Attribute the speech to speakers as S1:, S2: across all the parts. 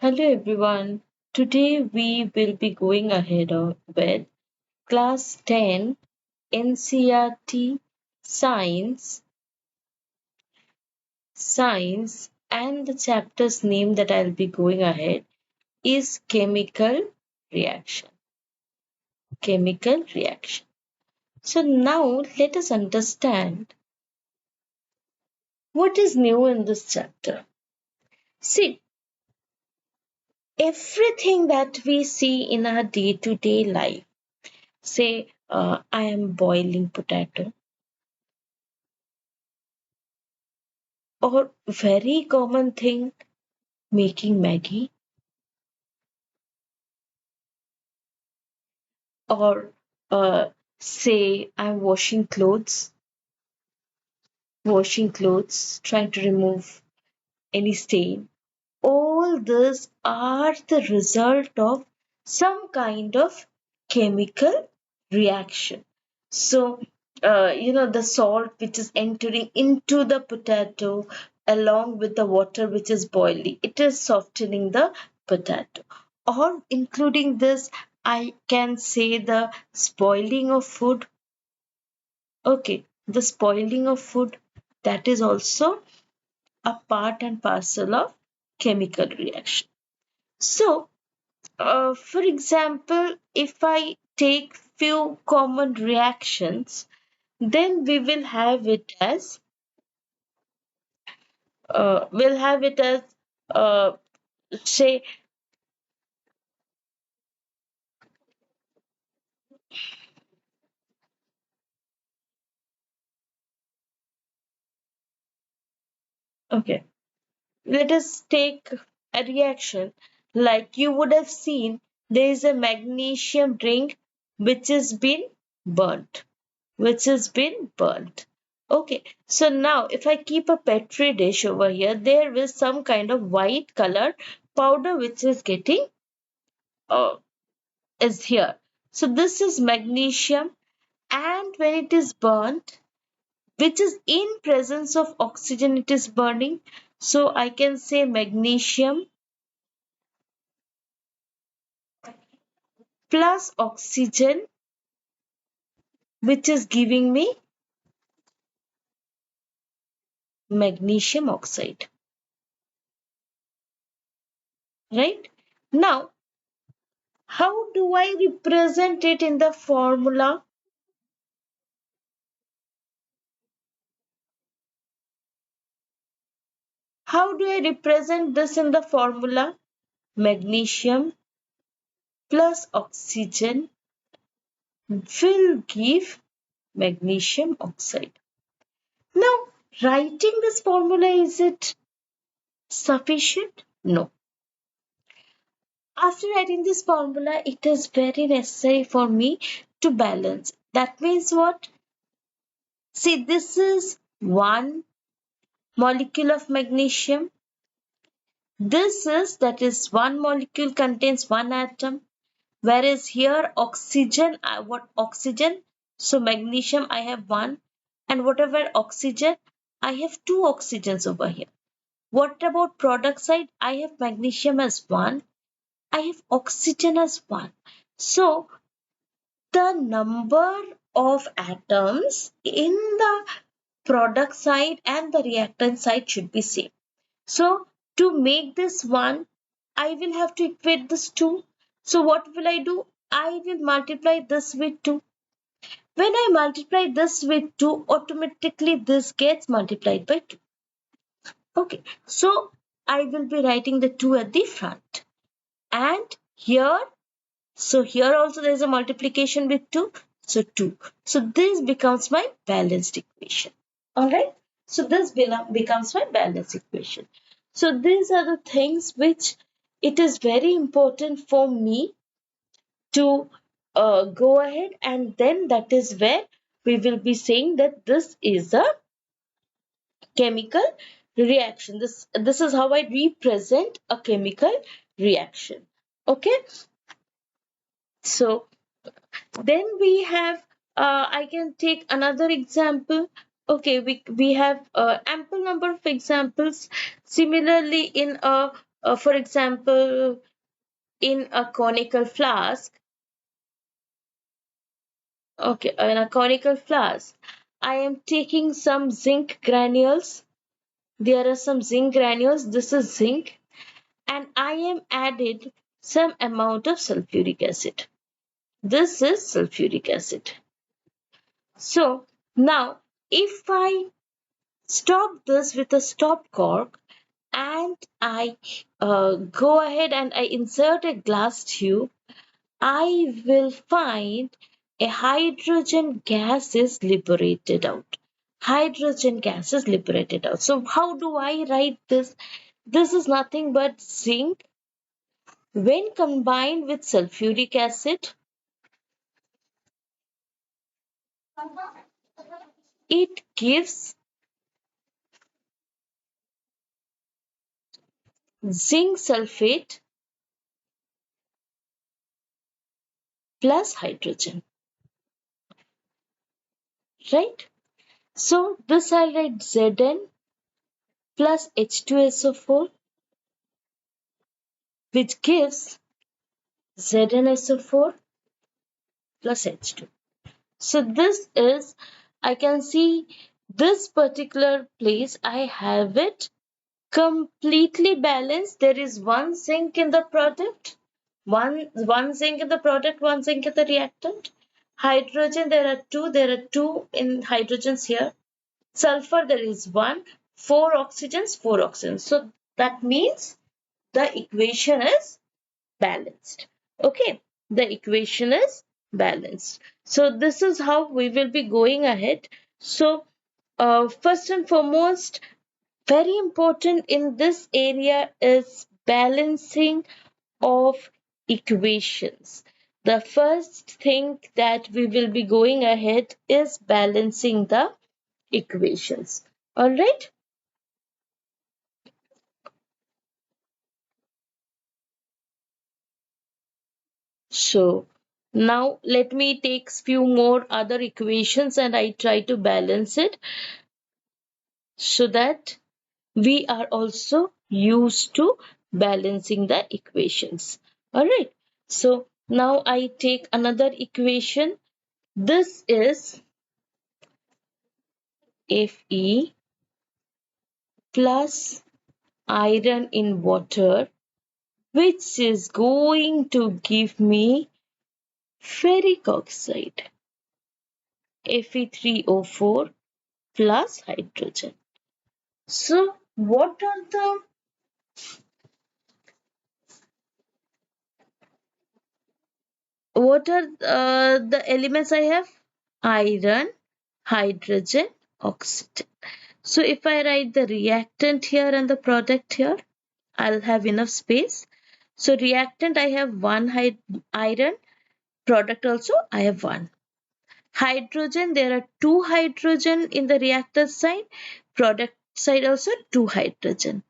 S1: Hello everyone. Today we will be going ahead with class 10 NCERT Science and the chapter's name that I'll be going ahead is reaction. Chemical reaction. So now let us understand what is new in this chapter. See, everything that we see in our day-to-day life, say I am boiling potato, or very common thing, making Maggie, or say I'm washing clothes, trying to remove any stain. All these are the result of some kind of chemical reaction. So, the salt which is entering into the potato along with the water which is boiling, it is softening the potato. Or including this, I can say the spoiling of food. Okay, the spoiling of food, that is also a part and parcel of chemical reaction. So, for example, if I take few common reactions, then we will have it as we'll have it as uh, say okay. Let us take a reaction like you would have seen. There is a magnesium ring which has been burnt, Okay, so now if I keep a petri dish over here, there is some kind of white color powder which is getting uh, is here. So this is magnesium, and when it is burnt, which is in presence of oxygen, it is burning. So I can say magnesium plus oxygen, which is giving me magnesium oxide, right? Now, how do I represent it in the formula? How do I represent this in the formula? Magnesium plus oxygen will give magnesium oxide. Now, writing this formula, is it sufficient? No. After writing this formula, it is very necessary for me to balance. That means what? See, this is one molecule of magnesium. That is one molecule contains one atom. Whereas here oxygen, what oxygen? So magnesium I have one, and whatever oxygen, I have two oxygens over here. What about product side? I have magnesium as one, I have oxygen as one. So the number of atoms in the product side and the reactant side should be same. So to make this one, I will have to equate this two. So what will I do? I will multiply this with 2. When I multiply this with 2, automatically this gets multiplied by 2. Okay, so I will be writing the 2 at the front. And here, so here also there is a multiplication with 2. So 2. So this becomes my balanced equation. Alright, so this becomes my balanced equation. So these are the things which it is very important for me to go ahead, and then that is where we will be saying that this is a chemical reaction. This is how I represent a chemical reaction. Okay, so then we have I can take another example. Okay, we have ample number of examples. Similarly, in a For example, in a conical flask, okay, in a conical flask, I am taking some zinc granules. There are some zinc granules. This is zinc, and I am added some amount of sulfuric acid. This is sulfuric acid. So now, if I stop this with a stop cork and I go ahead and I insert a glass tube, I will find a hydrogen gas is liberated out. Hydrogen gas is liberated out. So how do I write this? This is nothing but zinc when combined with sulfuric acid. It gives zinc sulfate plus hydrogen, right? So this I'll write Zn plus H2SO4, which gives ZnSO4 plus H2. So this is, I can see this particular place, I have it completely balanced. There is one zinc in the product, one zinc in the product, one zinc in the reactant. Hydrogen, there are two in hydrogens here. Sulfur, there is one. Four oxygens, four oxygens. So that means the equation is balanced. Okay, the equation is balanced. So this is how we will be going ahead. So first and foremost, very important in this area is balancing of equations. The first thing that we will be going ahead is balancing the equations. All right. So now let me take few more other equations and I try to balance it so that we are also used to balancing the equations. All right. So now I take another equation. This is Fe plus iron in water, which is going to give me ferric oxide, Fe3O4 plus hydrogen. So what are the elements I have? Iron, hydrogen, oxygen. So if I write the reactant here and the product here, I'll have enough space. So reactant I have one iron, product also I have one. Hydrogen, there are two hydrogen in the reactor side, product side also two hydrogen.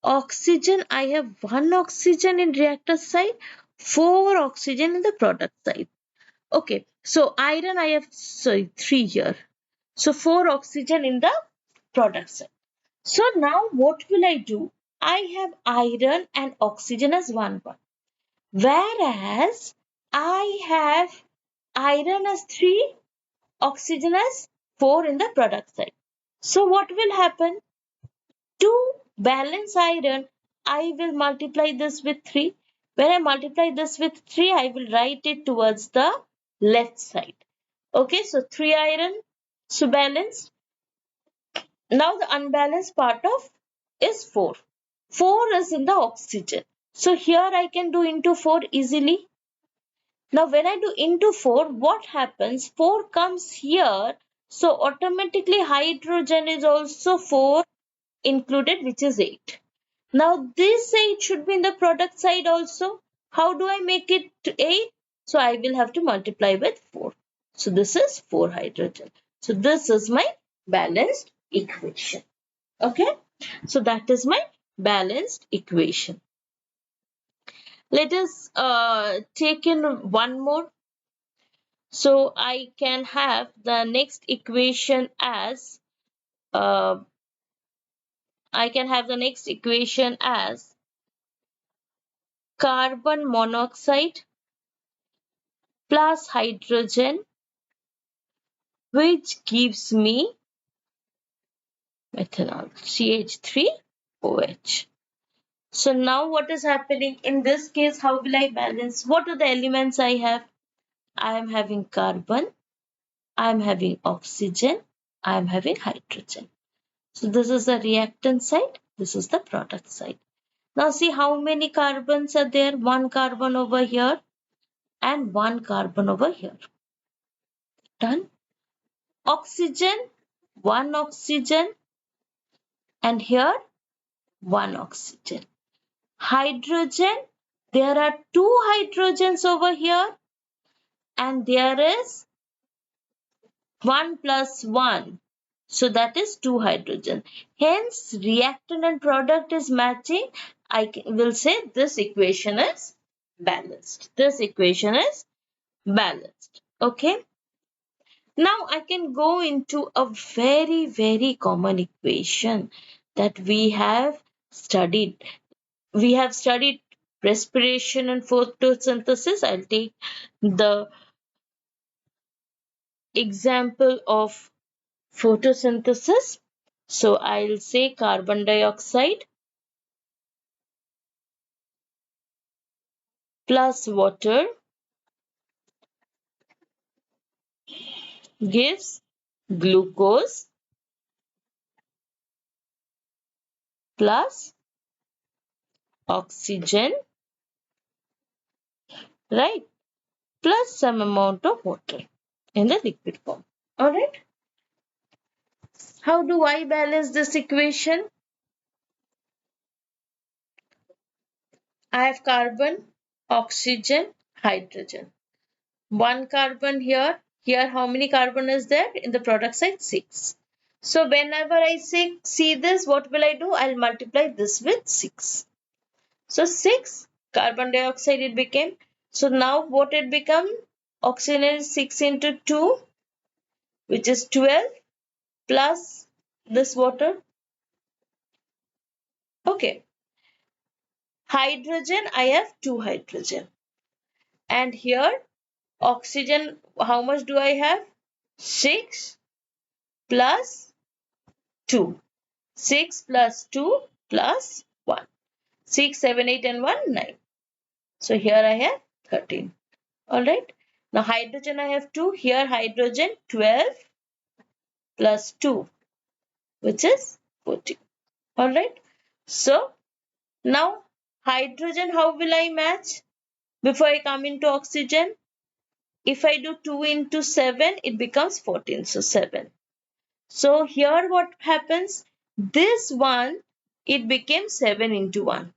S1: Oxygen, I have one oxygen in reactor side, four oxygen in the product side. Okay, so iron I have, sorry, three here. So four oxygen in the product side. So now what will I do? I have iron and oxygen as one. Whereas I have iron as 3, oxygen as 4 in the product side. So what will happen? To balance iron, I will multiply this with 3. When I multiply this with 3, I will write it towards the left side. Okay, so 3 iron, so balanced. Now the unbalanced part of is 4. 4 is in the oxygen. So here I can do into 4 easily. Now when I do into 4, what happens? 4 comes here. So automatically hydrogen is also 4 included, which is 8. Now this 8 should be in the product side also. How do I make it 8? So I will have to multiply with 4. So this is 4 hydrogen. So this is my balanced equation. Okay. So that is my balanced equation. Let us take in one more. So I can have the next equation as uh, I can have the next equation as carbon monoxide plus hydrogen, which gives me methanol, CH3OH. So now what is happening in this case? How will I balance? What are the elements I have? I am having carbon, I am having oxygen, I am having hydrogen. So this is the reactant side, this is the product side. Now see how many carbons are there? One carbon over here and one carbon over here. Done. Oxygen, one oxygen, and here one oxygen. Hydrogen, there are two hydrogens over here and there is 1 plus 1. So that is 2 hydrogen. Hence reactant and product is matching. I will say this equation is balanced. This equation is balanced. Okay. Now I can go into a very, very common equation that we have studied. We have studied respiration and photosynthesis. I'll take the example of photosynthesis. So I'll say carbon dioxide plus water gives glucose plus oxygen, right? Plus some amount of water in the liquid form. Alright. How do I balance this equation? I have carbon, oxygen, hydrogen. One carbon here. Here how many carbon is there? In the product side 6. So whenever I see this, what will I do? I'll multiply this with 6. So 6 carbon dioxide it became. So now what it become? Oxygen is 6 into 2, which is 12 plus this water. Okay. Hydrogen, I have 2 hydrogen. And here oxygen, how much do I have? 6 plus 2. 6 plus 2 plus 1. 6, 7, 8 and 1, 9. So here I have 13. Alright. Now hydrogen I have 2. Here hydrogen 12 plus 2, which is 14. Alright. So now hydrogen, how will I match? Before I come into oxygen, if I do 2 into 7, it becomes 14. So 7. So here what happens? This one, it became 7 into 1.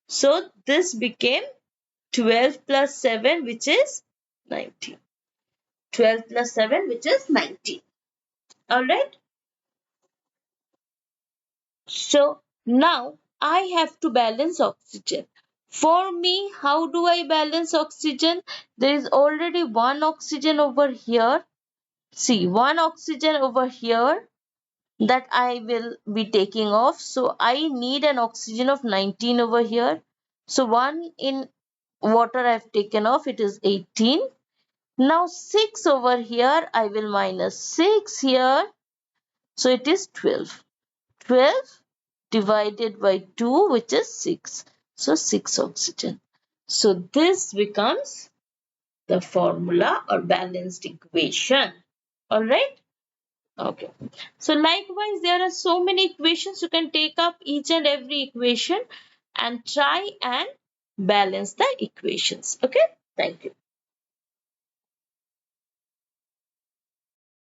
S1: So this became 12 plus 7, which is 19. 12 plus 7, which is 19. Alright. So now I have to balance oxygen. For me, how do I balance oxygen? There is already one oxygen over here. See, one oxygen over here that I will be taking off. So I need an oxygen of 19 over here. So 1 in water I have taken off. It is 18. Now 6 over here, I will minus 6 here. So it is 12. 12 divided by 2, which is 6. So 6 oxygen. So this becomes the formula or balanced equation. Alright. Okay. So likewise, there are so many equations. You can take up each and every equation and try and balance the equations. Okay. Thank you.